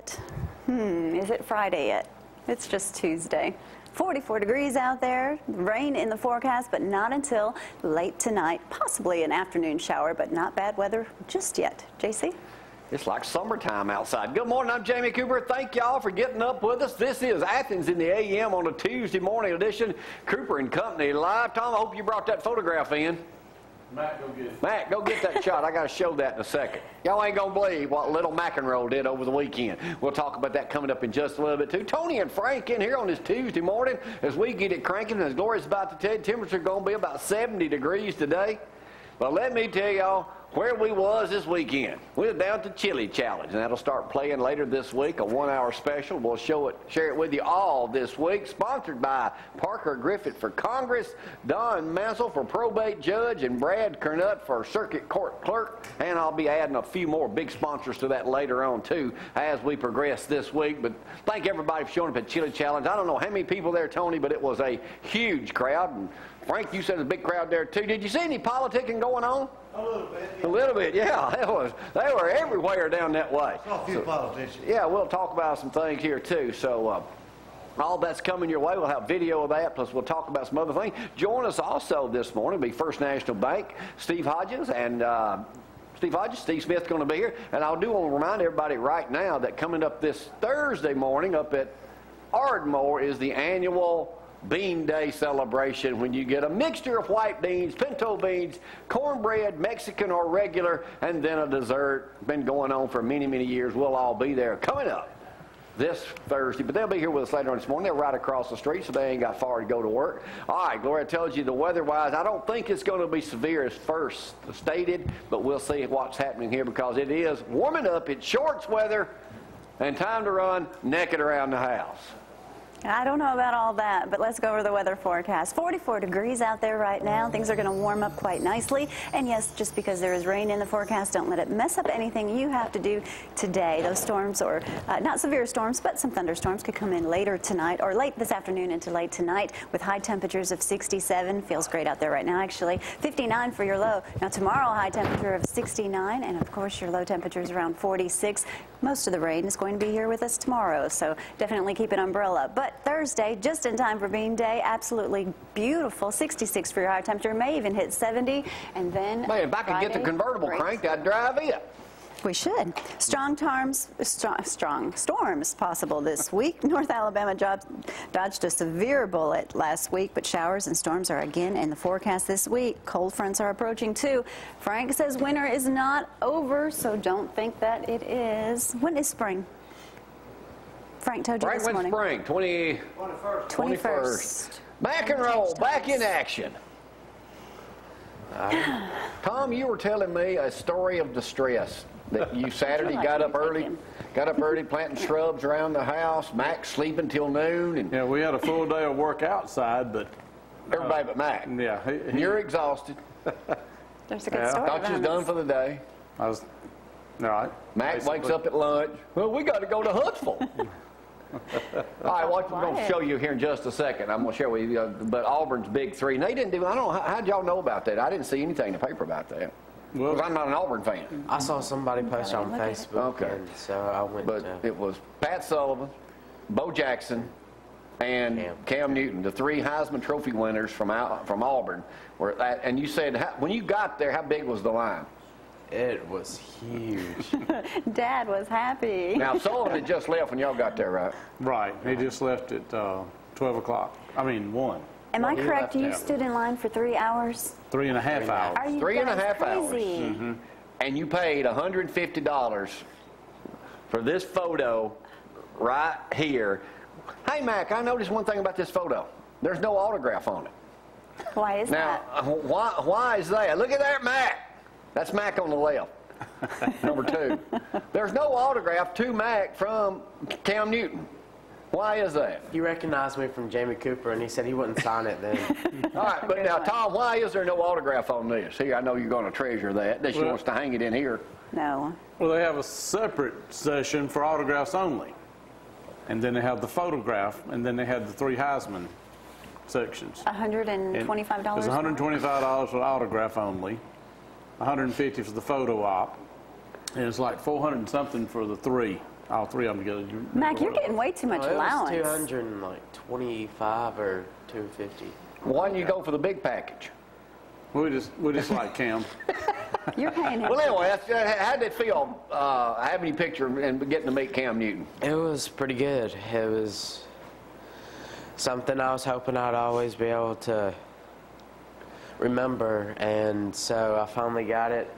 yet? Is it Friday yet? It's just Tuesday. 44 degrees out there, rain in the forecast, but not until late tonight. Possibly an afternoon shower, but not bad weather just yet. JC? It's like summertime outside. Good morning, I'm Jamie Cooper. Thank y'all for getting up with us. This is Athens in the AM on a Tuesday morning edition. Cooper and Company live. Tom, I hope you brought that photograph in. Matt, go get it. Matt, go get that shot. I got to show that in a second. Y'all ain't going to believe what little McEnroe did over the weekend. We'll talk about that coming up in just a little bit, too. Tony and Frank in here on this Tuesday morning as we get it cranking. As Gloria's about to tell you, temperature going to be about 70 degrees today. But let me tell y'all where we was this weekend. We were down to Chili Challenge, and that'll start playing later this week, a 1-hour special. We'll share it with you all this week. Sponsored by Parker Griffith for Congress, Don Mansell for probate judge, and Brad Kernut for circuit court clerk. And I'll be adding a few more big sponsors to that later on, too, as we progress this week. But thank everybody for showing up at Chili Challenge. I don't know how many people there, Tony, but it was a huge crowd. And Frank, you said there's a big crowd there, too. Did you see any politicking going on? A little bit. Yeah. A little bit, yeah. They were everywhere down that way. Saw a few politicians. Yeah, we'll talk about some things here, too. So all that's coming your way. We'll have video of that, plus we'll talk about some other things. Join us also this morning, be First National Bank, Steve Hodges, and Steve Smith's going to be here. And I do want to remind everybody right now that coming up this Thursday morning up at Ardmore is the annual Bean Day celebration, when you get a mixture of white beans, pinto beans, cornbread, Mexican or regular, and then a dessert. Been going on for many, many years. We'll all be there coming up this Thursday, but they'll be here with us later on this morning. They're right across the street, so they ain't got far to go to work. All right, Gloria tells you the weather-wise, I don't think it's going to be severe as first stated, but we'll see what's happening here because it is warming up. It's shorts weather and time to run naked around the house. I don't know about all that, but let's go over the weather forecast. 44 degrees out there right now. Things are going to warm up quite nicely. And yes, just because there is rain in the forecast, don't let it mess up anything you have to do today. Those storms, or not severe storms, but some thunderstorms could come in later tonight, or late this afternoon into late tonight, with high temperatures of 67. Feels great out there right now, actually. 59 for your low. Now tomorrow, high temperature of 69, and of course your low temperature is around 46. Most of the rain is going to be here with us tomorrow, so definitely keep an umbrella. But Thursday, just in time for Bean Day, absolutely beautiful. 66 for your high temperature, may even hit 70, and then man, if I could get the convertible cranked, I'd drive it. We should. Strong storms possible this week. North Alabama dodged a severe bullet last week, but showers and storms are again in the forecast this week. Cold fronts are approaching too. Frank says winter is not over, so don't think that it is. When is spring? Frank told you this morning. Spring? 21st. McEnroe back in action. Tom, you were telling me a story of distress. That you Saturday got up early planting shrubs around the house. Mac sleeping till noon. And yeah, we had a full day of work outside, but everybody but Mac. Yeah, you're exhausted. There's a good story. Thought you was done for the day. I was. All right. Mac wakes up at lunch. Well, we got to go to Huntsville. All right, what we're going to show you here in just a second. I'm going to share with you, but Auburn's Big Three. And they didn't do. I don't know how'd y'all know about that. I didn't see anything in the paper about that. Well, I'm not an Auburn fan. I saw somebody post on Facebook, and so I went. But it was Pat Sullivan, Bo Jackson, and Cam Newton, the 3 Heisman Trophy winners from Auburn. And you said when you got there, how big was the line? It was huge. Dad was happy. Now Sullivan had just left when y'all got there, right? Right. He just left at 12 o'clock. I mean 1. Am I correct? You stood in line for 3 hours? 3.5 hours. Are you 3.5 hours. Mm-hmm. And you paid $150 for this photo right here. Hey, Mac, I noticed one thing about this photo. There's no autograph on it. Why is that? Now, why is that? Look at that, Mac. That's Mac on the left. Number 2. There's no autograph to Mac from Cam Newton. Why is that? He recognized me from Jamie Cooper, and he said he wouldn't sign it then. All right, but now, Tom, why is there no autograph on this? Here, I know you're going to treasure that. She wants to hang it in here. No. Well, they have a separate session for autographs only. And then they have the photograph, and then they have the 3 Heisman sections. $125? It's $125 for autograph only, $150 for the photo op, and it's like $400 and something for the 3. all three of them together. Mac, you're getting way too much allowance. It was 225 or 250. Why didn't you go for the big package? We just like Cam. You're paying him. Well, anyway, how did it feel having you picture and getting to meet Cam Newton? It was pretty good. It was something I was hoping I'd always be able to remember, and so I finally got it.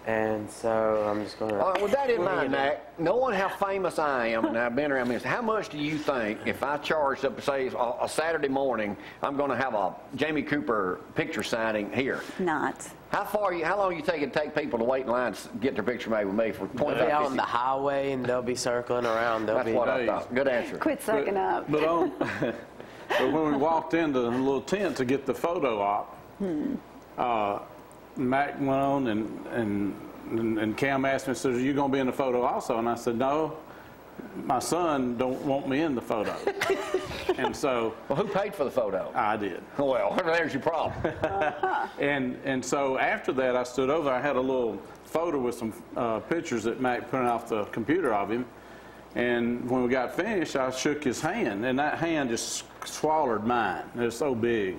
And so I'm just going to... All right, with that in mind, Mac, knowing how famous I am, and I've been around this, how much do you think, if I charged up, say, a Saturday morning, I'm going to have a Jamie Cooper picture signing here? Not. How long you think it'd take people to wait in line to get their picture made with me for 25, They'll be out on the highway, and they'll be circling around. That's what I thought. Good answer. Quit sucking up. But when we walked into the little tent to get the photo op, Mac went on and Cam asked me, said, "Are you going to be in the photo also?" And I said, "No, my son don't want me in the photo." And so... Well, who paid for the photo? I did. Well, there's your problem. And so after that, I stood over. I had a little photo with some pictures that Mac printed off the computer of him. And when we got finished, I shook his hand, and that hand just swallowed mine. It was so big.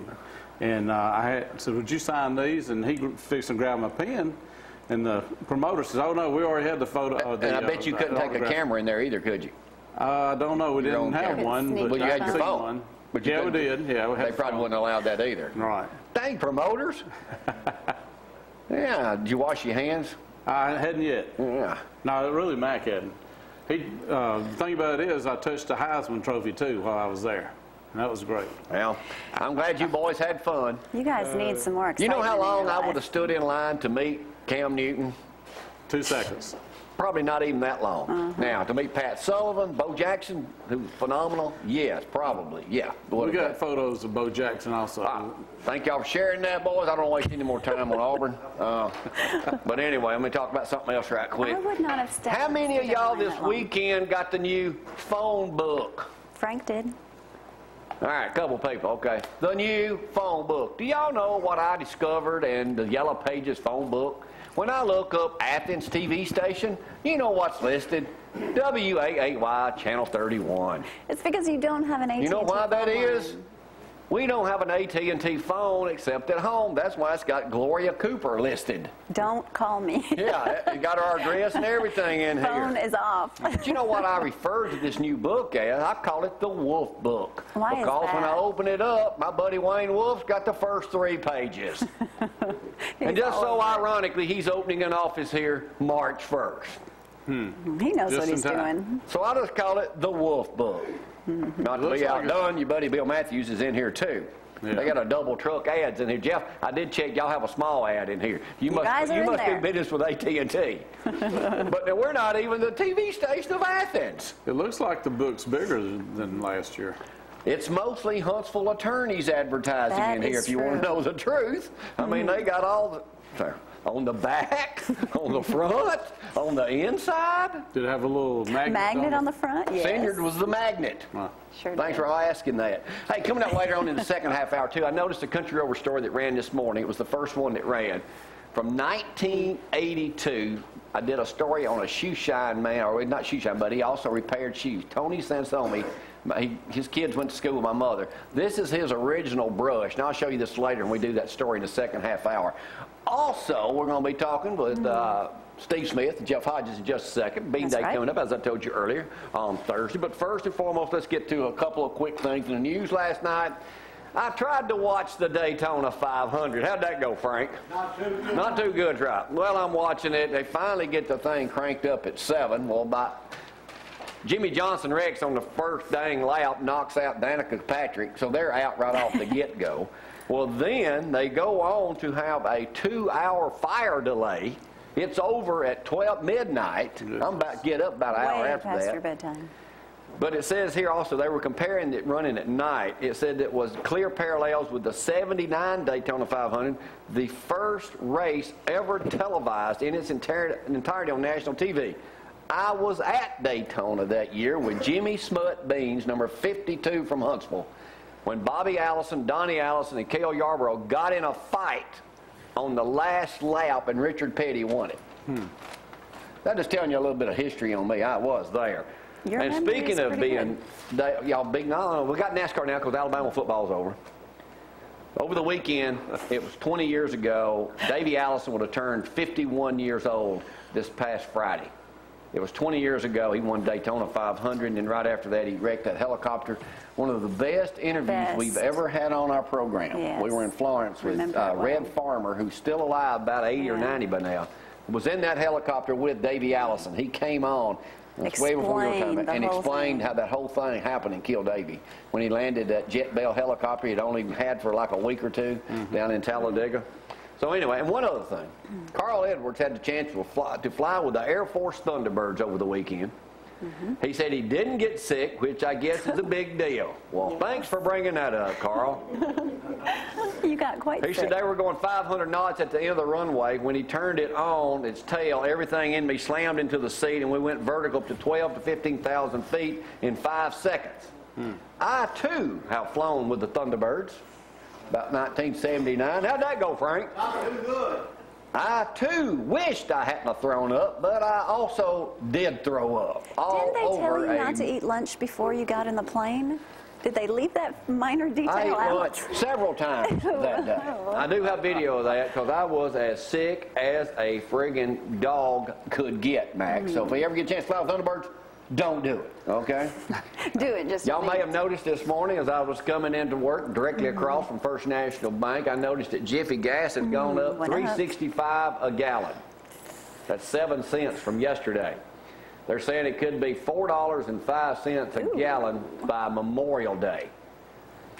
And I said, "Would you sign these?" And he fixed and grabbed my pen. And the promoter says, "Oh, no, we already had the photo." And I bet you couldn't take a camera in there either, could you? I don't know. We didn't have one. But you had your phone. One. But you Yeah, we did. Yeah, we had They probably wouldn't allow that either. Right. Dang, promoters. Yeah, did you wash your hands? I hadn't yet. Yeah. No, really, Mac hadn't. The thing about it is, I touched the Heisman Trophy, too, while I was there. And that was great. Well, I'm glad you boys had fun. You guys need some more You excitement. know how in long your I life. would have stood in line to meet Cam Newton? 2 seconds. Probably not even that long. Now, to meet Pat Sullivan, Bo Jackson, who's phenomenal, yes, probably, yeah. We got photos of Bo Jackson also. Thank y'all for sharing that, boys. I don't want to waste any more time on Auburn. But anyway, let me talk about something else right quick. I would not have stepped. How many of y'all this that long. weekend got the new phone book? Frank did. All right, a couple people, okay. The new phone book. Do y'all know what I discovered in the Yellow Pages phone book? When I look up Athens TV station, you know what's listed? WAAY Channel 31. It's because you don't have an AT&T. You know why that phone is? line. We don't have an AT&T phone except at home. That's why it's got Gloria Cooper listed. Don't call me. Yeah, it got our address and everything in Phone here. is off. But you know what I refer to this new book as? I call it the Wolf Book. Why is because when I that? open it up, my buddy Wayne Wolf's got the first 3 pages. And just all so over it. ironically, he's opening an office here March 1st. He knows Just what he's in time. doing. So I just call it the Wolf Book. Not to Looks be like outdone, your buddy Bill Matthews is in here too. Yeah. They got a double truck ads in here. Jeff, I did check. Y'all have a small ad in here. You guys are you in must do there. business with AT&T. But we're not even the TV station of Athens. It looks like the book's bigger than last year. It's mostly Huntsville attorneys advertising That in here, is if you want to true. know the truth. I mean, they got all the... On the back, on the front, on the inside. Did it have a little Magnet on the front? Yes. Senior was the magnet. Sure Thanks did. for asking that. Hey, coming up later on in the second half hour, too, I noticed a Country Rover story that ran this morning. It was the first one that ran. From 1982, I did a story on a shoe shine man, or not shoe shine, but he also repaired shoes. Tony Sansomi, his kids went to school with my mother. This is his original brush. Now, I'll show you this later when we do that story in the second half hour. Also, we're going to be talking with Steve Smith and Jeff Hodges in just a second. Bean That's Day right. coming up, as I told you earlier, on Thursday. But first and foremost, let's get to a couple of quick things in the news last night. I tried to watch the Daytona 500. How'd that go, Frank? Not too good. Not too good, right? Well, I'm watching it. They finally get the thing cranked up at 7. Well, about Jimmy Johnson wrecks on the first dang lap, knocks out Danica Patrick, so they're out right off the get-go. Well, then they go on to have a 2-hour fire delay. It's over at 12 midnight. I'm about to get up about an hour Way after past that. your bedtime. But it says here also they were comparing it running at night. It said it was clear parallels with the 79 Daytona 500, the first race ever televised in its entirety on national TV. I was at Daytona that year with Jimmy Smut Beans, number 52 from Huntsville, when Bobby Allison, Donnie Allison, and Cale Yarborough got in a fight on the last lap, and Richard Petty won it. That's just telling you a little bit of history on me. I was there. Your And memory speaking is of pretty being, y'all big, no, we got NASCAR now because Alabama football's over. Over the weekend, it was 20 years ago, Davey Allison would have turned 51 years old this past Friday. It was 20 years ago. He won Daytona 500, and then right after that, he wrecked that helicopter. One of the best interviews we've ever had on our program. Yes. We were in Florence with Red Farmer, who's still alive, about 80 or 90 by now. Was in that helicopter with Davey Allison. He came on. And explained how that whole thing happened and killed Davey. When he landed that Jet Bell helicopter he'd only had for like a week or two down in Talladega. So anyway, and one other thing. Carl Edwards had the chance to fly with the Air Force Thunderbirds over the weekend. He said he didn't get sick, which I guess is a big deal. Well, thanks for bringing that up, Carl. You got quite sick. He said they were going 500 knots at the end of the runway. When he turned it on, its tail, everything in me slammed into the seat, and we went vertical up to 12 to 15,000 feet in 5 seconds. I, too, have flown with the Thunderbirds about 1979. How'd that go, Frank? Good. I, too, wished I hadn't have thrown up, but I also did throw up. Didn't they tell you not to eat lunch before you got in the plane? Did they leave that minor detail out? I ate lunch several times that day. I do have video of that because I was as sick as a friggin' dog could get, Max. So if you ever get a chance to fly with Thunderbirds, don't do it, okay? Do it just Y'all may have noticed this morning as I was coming into work directly across from First National Bank, I noticed that Jiffy gas had gone up $3.65 a gallon. That's 7 cents from yesterday. They're saying it could be $4.05 a gallon by Memorial Day.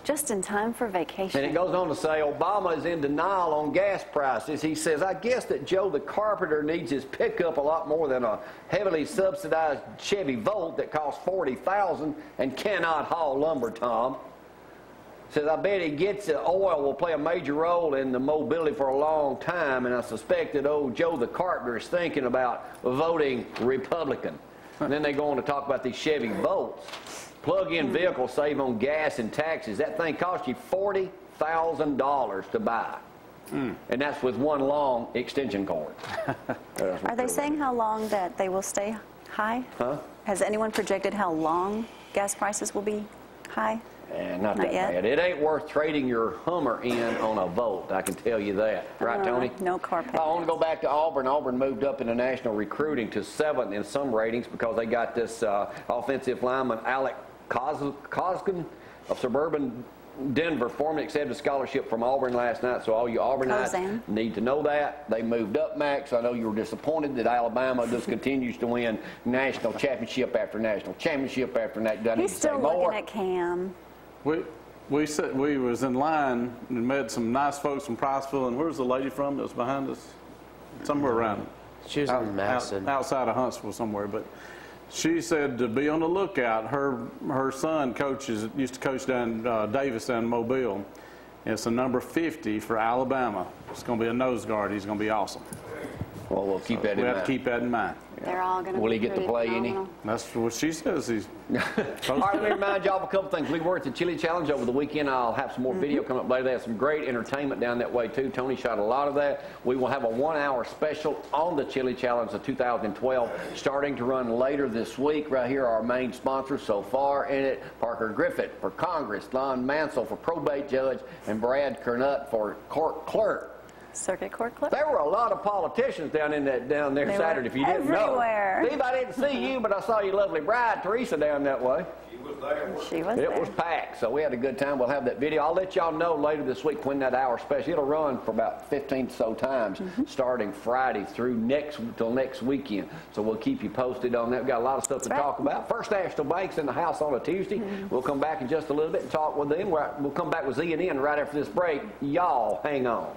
Just in time for vacation. And it goes on to say Obama is in denial on gas prices. He says, I guess that Joe the carpenter needs his pickup a lot more than a heavily subsidized Chevy Volt that costs $40,000 and cannot haul lumber, Tom. Says, I bet he gets it. Oil will play a major role in the mobility for a long time, and I suspect that old Joe the carpenter is thinking about voting Republican. And then they go on to talk about these Chevy Volts. Plug-in vehicles save on gas and taxes. That thing costs you $40,000 to buy. And that's with one long extension cord. Are they saying how long that they will stay high? Huh? Has anyone projected how long gas prices will be high? Not that yet. bad. It ain't worth trading your Hummer in on a Volt, I can tell you that. Right, Tony? No car payment. I want to go back to Auburn. Auburn moved up in the national recruiting to 7th in some ratings because they got this offensive lineman, Alec Coskin of suburban Denver, formerly accepted a scholarship from Auburn last night. So all you Auburnites need to know that. They moved up, Max. I know you were disappointed that Alabama just continues to win national championship after national championship after national. He's still looking at Cam. We said we was in line and met some nice folks from Priceville, and where's the lady from that was behind us? Somewhere around. She was in Madison. Outside of Huntsville somewhere, but she said to be on the lookout. Her son used to coach down Davis down in Mobile. And it's a number 50 for Alabama. It's going to be a nose guard. He's going to be awesome. Well, we'll keep that in mind. We have to keep that in mind. They're all going to Will he get to play any? That's what she says. All right, let me remind y'all of a couple things. We were at the Chili Challenge over the weekend. I'll have some more video coming up later. They have some great entertainment down that way, too. Tony shot a lot of that. We will have a 1-hour special on the Chili Challenge of 2012 starting to run later this week. Right here are our main sponsors so far in it. Parker Griffith for Congress, Lon Mansell for probate judge, and Brad Kernut for court clerk. Circuit court clerk? There were a lot of politicians down there Saturday, if you didn't know. Steve, I didn't see you, but I saw your lovely bride, Teresa, down that way. She was there. She was there. It was packed, so we had a good time. We'll have that video. I'll let y'all know later this week when that hour special. It'll run for about 15 so times, starting Friday through till next weekend. So we'll keep you posted on that. We've got a lot of stuff to talk about. First National Bank's in the house on a Tuesday. We'll come back in just a little bit and talk with them. We'll come back with Z&N right after this break. Y'all hang on.